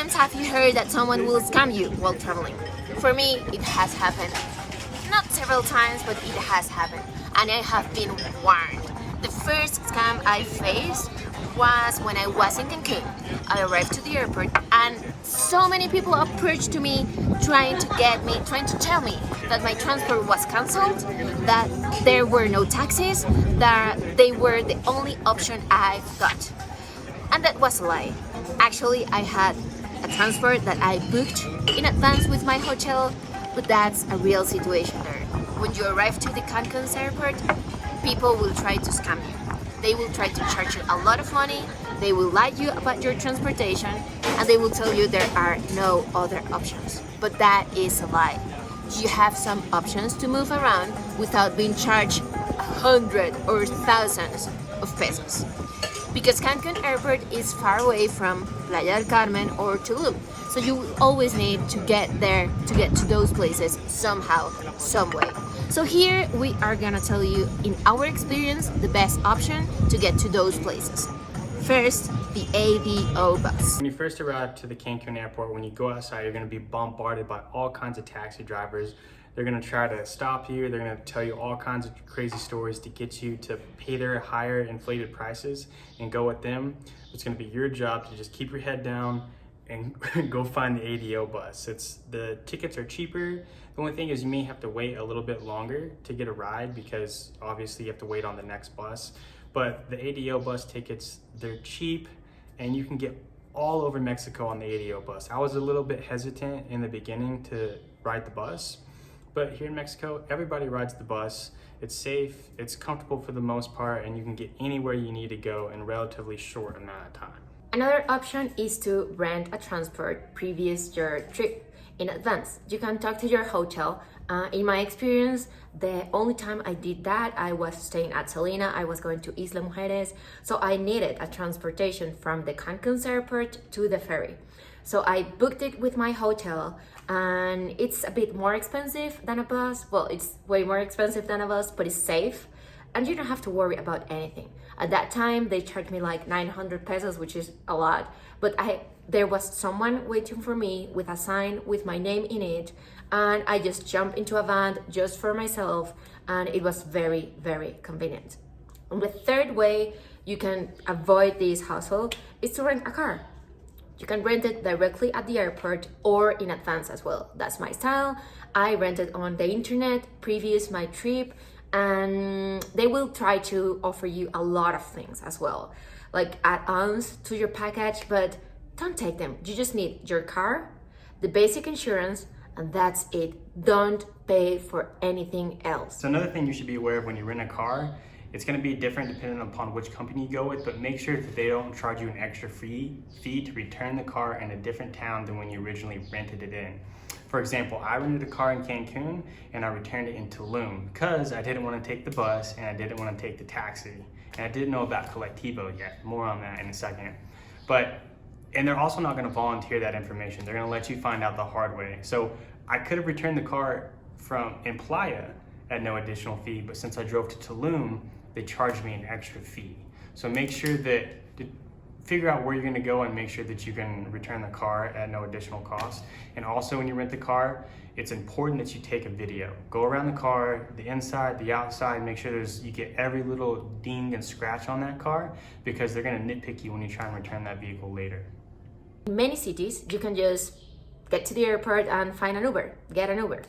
times have you heard that someone will scam you while traveling? For me, it has happened. Not several times, but it has happened. And I have been warned. The first scam I faced was when I was in Cancun. I arrived to the airport and so many people approached to me trying to tell me that my transport was cancelled, that there were no taxis, that they were the only option I've got. And that was a lie. Actually, I had a transport that I booked in advance with my hotel, but that's a real situation there. When you arrive to the Cancun's airport, people will try to scam you. They will try to charge you a lot of money, they will lie you about your transportation, and they will tell you there are no other options. But that is a lie. You have some options to move around without being charged hundreds or thousands of pesos. Because Cancun Airport is far away from Playa del Carmen or Tulum. So you will always need to get there, to get to those places somehow, some way. So here we are gonna tell you, in our experience, the best option to get to those places. First, the ADO bus. When you first arrive to the Cancun airport, when you go outside, you're gonna be bombarded by all kinds of taxi drivers. They're gonna try to stop you. They're gonna tell you all kinds of crazy stories to get you to pay their higher inflated prices and go with them. It's gonna be your job to just keep your head down and go find the ADO bus. The tickets are cheaper. The only thing is you may have to wait a little bit longer to get a ride because obviously you have to wait on the next bus. But the ADO bus tickets, they're cheap and you can get all over Mexico on the ADO bus. I was a little bit hesitant in the beginning to ride the bus, but here in Mexico, everybody rides the bus. It's safe, it's comfortable for the most part, and you can get anywhere you need to go in a relatively short amount of time. Another option is to rent a transport previous your trip in advance. You can talk to your hotel. In my experience, the only time I did that, I was staying at Selena, I was going to Isla Mujeres, so I needed a transportation from the Cancun's airport to the ferry. So I booked it with my hotel, and it's a bit more expensive than a bus. Well, it's way more expensive than a bus, but it's safe. And you don't have to worry about anything. At that time, they charged me like 900 pesos, which is a lot. But there was someone waiting for me with a sign with my name in it. And I just jumped into a van just for myself. And it was very, very convenient. And the third way you can avoid this hassle is to rent a car. You can rent it directly at the airport or in advance as well. That's my style. I rented on the internet previous my trip, and they will try to offer you a lot of things as well, like add-ons to your package, but don't take them. You just need your car, the basic insurance, and that's it. Don't pay for anything else. So another thing you should be aware of when you rent a car, it's going to be different depending upon which company you go with, but make sure that they don't charge you an extra fee to return the car in a different town than when you originally rented it in. For example, I rented a car in Cancun and I returned it in Tulum because I didn't want to take the bus and I didn't want to take the taxi. And I didn't know about Colectivo yet. More on that in a second. And they're also not going to volunteer that information. They're going to let you find out the hard way. So I could have returned the car in Playa at no additional fee, but since I drove to Tulum, they charged me an extra fee. So make sure figure out where you're going to go and make sure that you can return the car at no additional cost. And also when you rent the car, it's important that you take a video. Go around the car, the inside, the outside, make sure you get every little ding and scratch on that car because they're going to nitpick you when you try and return that vehicle later. In many cities, you can just get to the airport and find an Uber, get an Uber.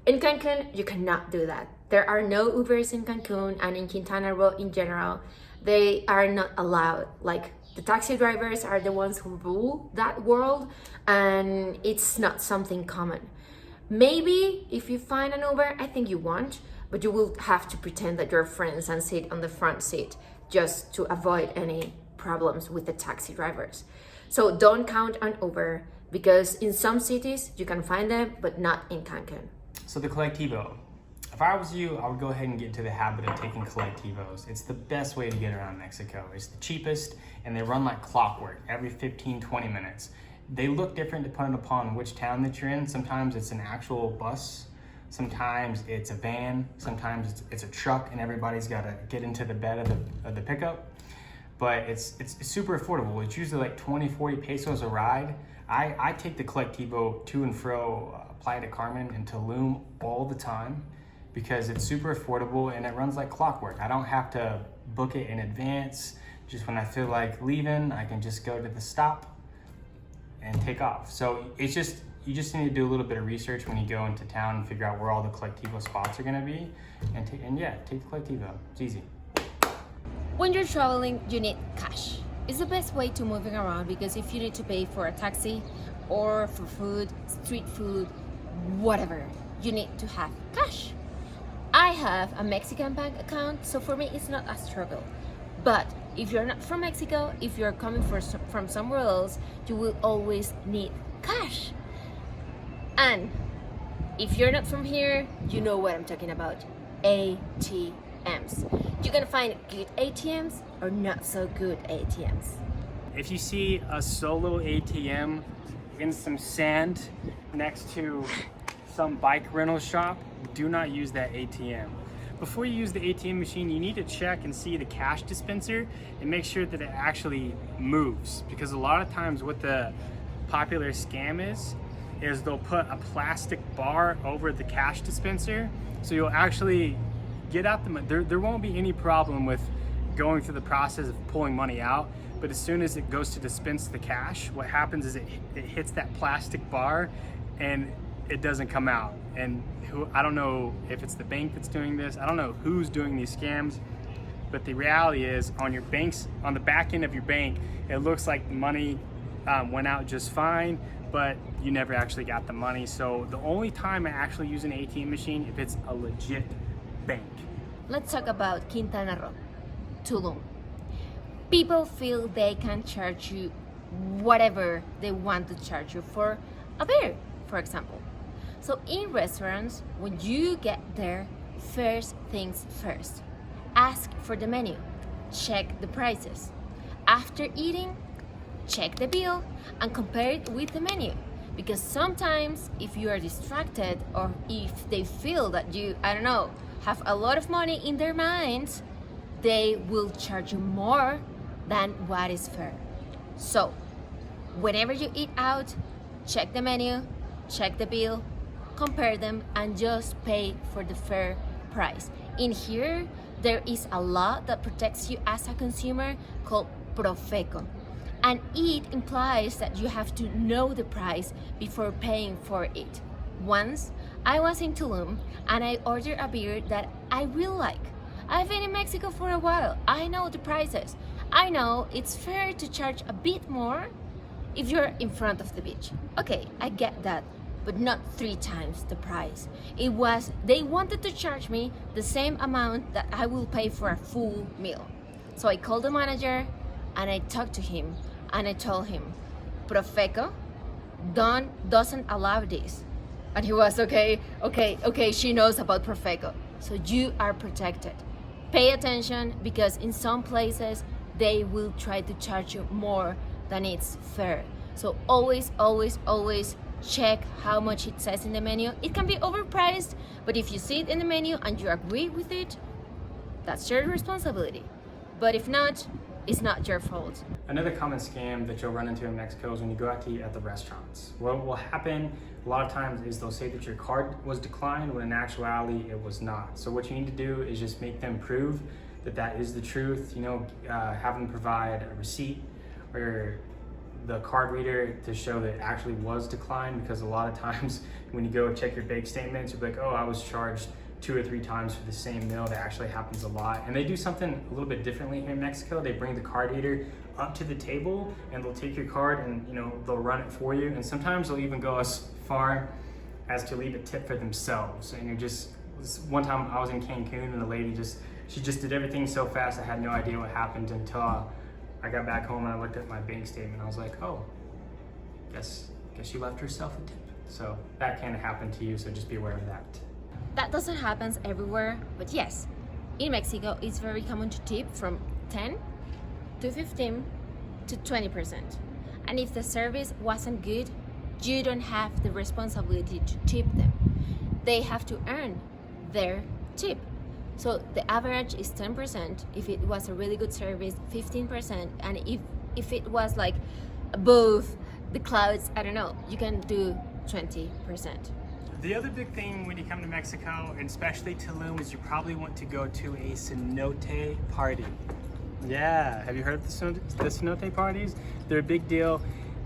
In Cancun, you cannot do that. There are no Ubers in Cancun, and in Quintana Roo in general, they are not allowed. Like, the taxi drivers are the ones who rule that world, and it's not something common. Maybe if you find an Uber, I think you won't, but you will have to pretend that you're friends and sit on the front seat just to avoid any problems with the taxi drivers. So don't count on Uber, because in some cities you can find them, but not in Cancun. So the Colectivo. If I was you, I would go ahead and get into the habit of taking Colectivos. It's the best way to get around Mexico. It's the cheapest, and they run like clockwork every 15-20 minutes. They look different depending upon which town that you're in. Sometimes it's an actual bus, sometimes it's a van, sometimes it's a truck, and everybody's got to get into the bed of the pickup. But it's super affordable. It's usually like 20-40 pesos a ride. I take the Colectivo to and fro Playa del Carmen and Tulum all the time because it's super affordable and it runs like clockwork. I don't have to book it in advance. Just when I feel like leaving, I can just go to the stop and take off. So it's just, you just need to do a little bit of research when you go into town and figure out where all the Colectivo spots are gonna be. And take the Colectivo, it's easy. When you're traveling, you need cash. It's the best way to moving around because if you need to pay for a taxi or for food, street food, whatever, you need to have cash. I have a Mexican bank account, so for me it's not a struggle. But if you're not from Mexico, if you're coming from somewhere else, you will always need cash. And if you're not from here, you know what I'm talking about. ATMs. You're gonna find good ATMs or not so good ATMs. If you see a solo ATM in some sand next to some bike rental shop, do not use that ATM. Before you use the ATM machine, you need to check and see the cash dispenser and make sure that it actually moves. Because a lot of times what the popular scam is they'll put a plastic bar over the cash dispenser. So you'll actually get out there won't be any problem with going through the process of pulling money out. But as soon as it goes to dispense the cash, what happens is it hits that plastic bar and it doesn't come out. And I don't know if it's the bank that's doing this. I don't know who's doing these scams, but the reality is on the back end of your bank, it looks like the money went out just fine, but you never actually got the money. So the only time I actually use an ATM machine if it's a legit bank. Let's talk about Quintana Roo, Tulum. People feel they can charge you whatever they want to charge you for a beer, for example. So in restaurants, when you get there, first things first. Ask for the menu, check the prices. After eating, check the bill and compare it with the menu. Because sometimes if you are distracted or if they feel that you, I don't know, have a lot of money in their minds, they will charge you more than what is fair. So whenever you eat out, check the menu, check the bill, compare them, and just pay for the fair price. In here, there is a law that protects you as a consumer called Profeco. And it implies that you have to know the price before paying for it. Once, I was in Tulum and I ordered a beer that I really like. I've been in Mexico for a while. I know the prices. I know it's fair to charge a bit more if you're in front of the beach. Okay, I get that, but not 3 times the price. They wanted to charge me the same amount that I will pay for a full meal. So I called the manager and I talked to him and I told him, Profeco doesn't allow this. And he was, okay, she knows about Profeco. So you are protected. Pay attention because in some places they will try to charge you more than it's fair. So always check how much it says in the menu. It can be overpriced, but if you see it in the menu and you agree with it, that's your responsibility. But if not, it's not your fault. Another common scam that you'll run into in Mexico is when you go out to eat at the restaurants. What will happen a lot of times is they'll say that your card was declined when in actuality it was not. So what you need to do is just make them prove that that is the truth. Have them provide a receipt or the card reader to show that it actually was declined, because a lot of times when you go check your bank statements, you'll be like, oh, I was charged 2 or 3 times for the same meal. That actually happens a lot. And they do something a little bit differently here in Mexico. They bring the card reader up to the table and they'll take your card and they'll run it for you. And sometimes they'll even go as far as to leave a tip for themselves. And one time I was in Cancun and the lady she just did everything so fast I had no idea what happened until I got back home and I looked at my bank statement. I was like, oh, guess she left herself a tip. So that can happen to you, so just be aware of that. That doesn't happen everywhere, but yes, in Mexico it's very common to tip from 10 to 15 to 20%. And if the service wasn't good, you don't have the responsibility to tip them. They have to earn their tip. So the average is 10%. If it was a really good service, 15%. And if it was like above the clouds, I don't know, you can do 20%. The other big thing when you come to Mexico, and especially Tulum, is you probably want to go to a cenote party. Yeah, have you heard of the cenote parties? They're a big deal,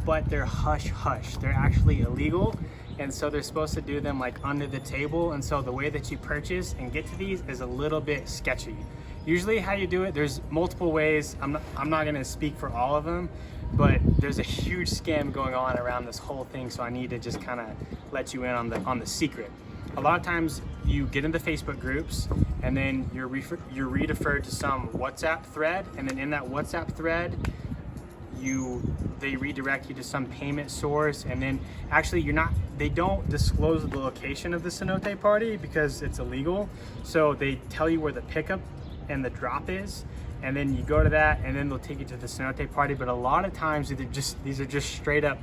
but they're hush-hush. They're actually illegal, and so they're supposed to do them like under the table, and so the way that you purchase and get to these is a little bit sketchy. Usually how you do it, there's multiple ways. I'm not gonna speak for all of them, but there's a huge scam going on around this whole thing, so I need to just kind of let you in on the secret. A lot of times you get into Facebook groups and then you're referred to some WhatsApp thread, and then in that WhatsApp thread they redirect you to some payment source, and then actually they don't disclose the location of the cenote party because it's illegal, so they tell you where the pickup and the drop is, and then you go to that, and then they'll take you to the cenote party. But a lot of times these are just straight up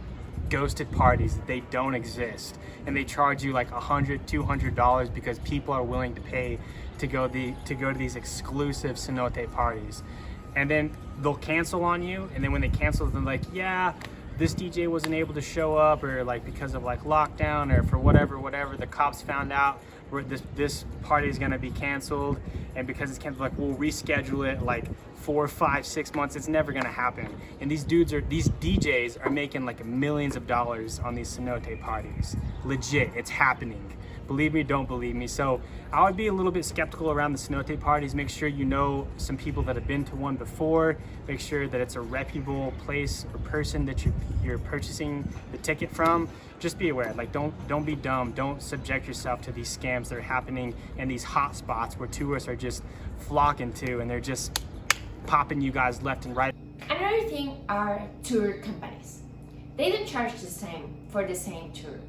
ghosted parties. They don't exist, and they charge you like $100, $200 because people are willing to pay to go to these exclusive cenote parties. And then they'll cancel on you, and then when they cancel, they're like, yeah, this DJ wasn't able to show up, or like because of like lockdown, or for whatever the cops found out this party is gonna be canceled, and because it's canceled, like we'll reschedule it like 4, 5, 6 months. It's never gonna happen. And these DJs are making like millions of dollars on these cenote parties. Legit, it's happening. Believe me, don't believe me. So I would be a little bit skeptical around the cenote parties. Make sure you know some people that have been to one before. Make sure that it's a reputable place or person that you're purchasing the ticket from. Just be aware, like don't be dumb. Don't subject yourself to these scams that are happening in these hot spots where tourists are just flocking to, and they're just popping you guys left and right. Another thing are tour companies. They don't charge the same for the same tour.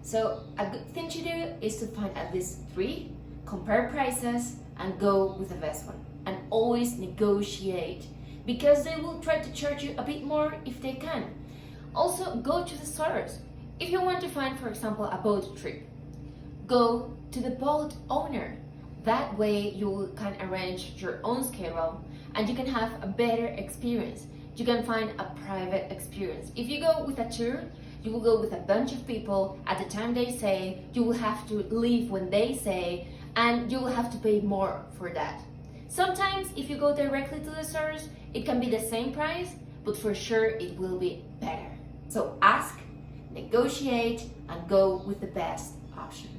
So a good thing to do is to find at least 3, compare prices, and go with the best one. And always negotiate, because they will try to charge you a bit more if they can. Also, go to the stores. If you want to find, for example, a boat trip, go to the boat owner. That way you can arrange your own schedule and you can have a better experience. You can find a private experience. If you go with a tour, you will go with a bunch of people at the time they say, you will have to leave when they say, and you will have to pay more for that. Sometimes if you go directly to the stores, it can be the same price, but for sure it will be better. So ask, negotiate, and go with the best option.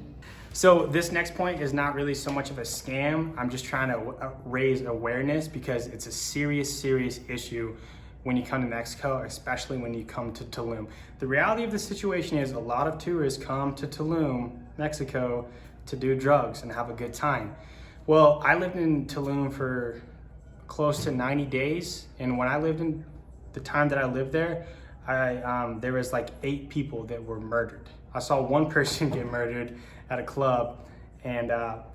So this next point is not really so much of a scam. I'm just trying to raise awareness, because it's a serious issue when you come to Mexico, especially when you come to Tulum. The reality of the situation is a lot of tourists come to Tulum, Mexico, to do drugs and have a good time. Well, I lived in Tulum for close to 90 days, and when I lived in the time that I lived there, there was like 8 people that were murdered. I saw one person get murdered at a club, and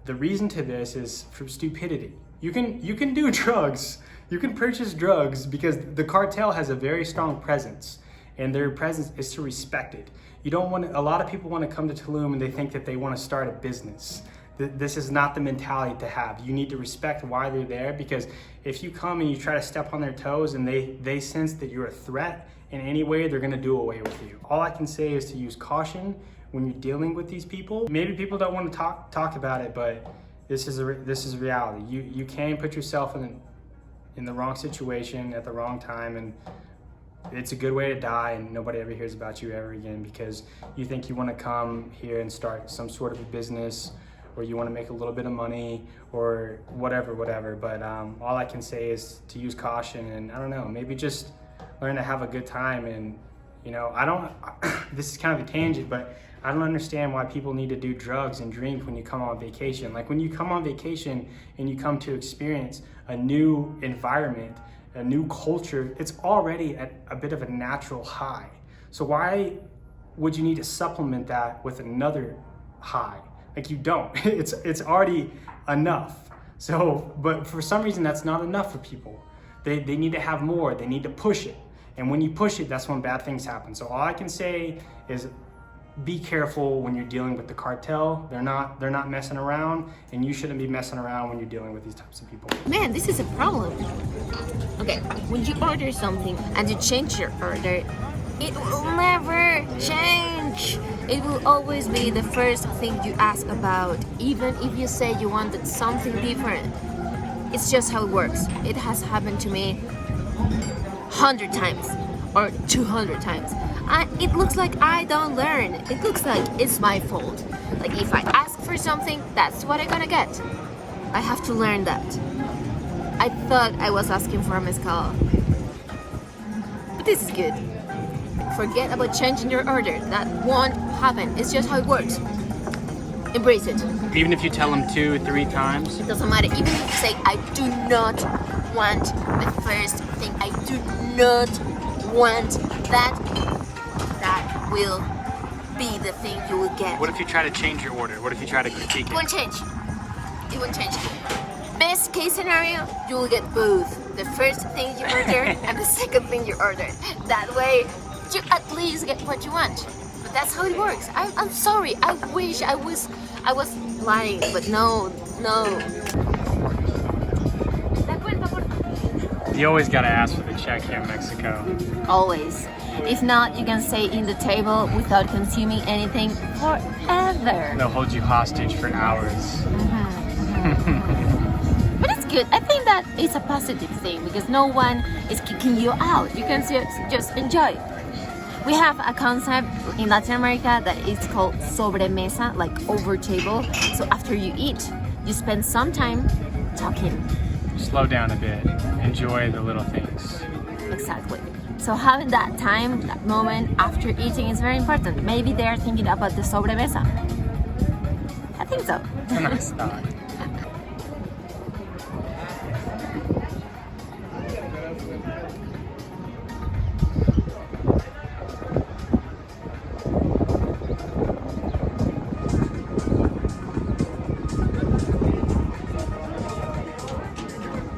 the reason to this is for stupidity. You can do drugs, you can purchase drugs, because the cartel has a very strong presence, and their presence is to respect it. You don't want to, a lot of people want to come to Tulum and they think that they want to start a business. This is not the mentality to have. You need to respect why they're there, because if you come and you try to step on their toes and they sense that you're a threat in any way, they're gonna do away with you. All I can say is to use caution when you're dealing with these people. Maybe people don't want to talk about it, but this is reality. You can put yourself in the wrong situation at the wrong time, and it's a good way to die, and nobody ever hears about you ever again, because you think you want to come here and start some sort of a business, or you want to make a little bit of money, or whatever. But all I can say is to use caution, and I don't know, maybe just learn to have a good time. And you know, this is kind of a tangent, but I don't understand why people need to do drugs and drink when you come on vacation. Like, when you come on vacation and you come to experience a new environment, a new culture, it's already at a bit of a natural high. So why would you need to supplement that with another high? Like, you don't. It's already enough. So, but for some reason that's not enough for people. They need to have more. They need to push it. And when you push it, that's when bad things happen. So all I can say is be careful when you're dealing with the cartel. They're not messing around, and you shouldn't be messing around when you're dealing with these types of people. Man, this is a problem. Okay, when you order something and you change your order, it will It will always be the first thing you ask about, even if you say you wanted something different. It's just how it works. It has happened to me 100 times or 200 times. It looks like I don't learn. It looks like it's my fault. Like if I ask for something, that's what I'm gonna get. I have to learn that. I thought I was asking for a mezcal. But this is good. Forget about changing your order. That won't happen. It's just how it works. Embrace it. Even if you tell them 2 or 3 times? It doesn't matter. Even if you say, I do not want the first thing. I do not want that. That will be the thing you will get. What if you try to change your order? What if you try to critique It it? won't change. It won't change. Best case scenario, you will get both. The first thing you ordered and the second thing you ordered. That way, you at least get what you want. But that's how it works. I'm sorry. I wish I was lying, but no. You always gotta ask for the check here in Mexico. Always. If not, you can stay in the table without consuming anything forever. They'll hold you hostage for hours. But it's good. I think that it's a positive thing because no one is kicking you out. You can just enjoy. We have a concept in Latin America that is called sobremesa, like over table. So after you eat, you spend some time talking. Slow down a bit. Enjoy the little things. Exactly. So having that time, that moment after eating is very important. Maybe they're thinking about the sobremesa. I think so. It's a nice thought.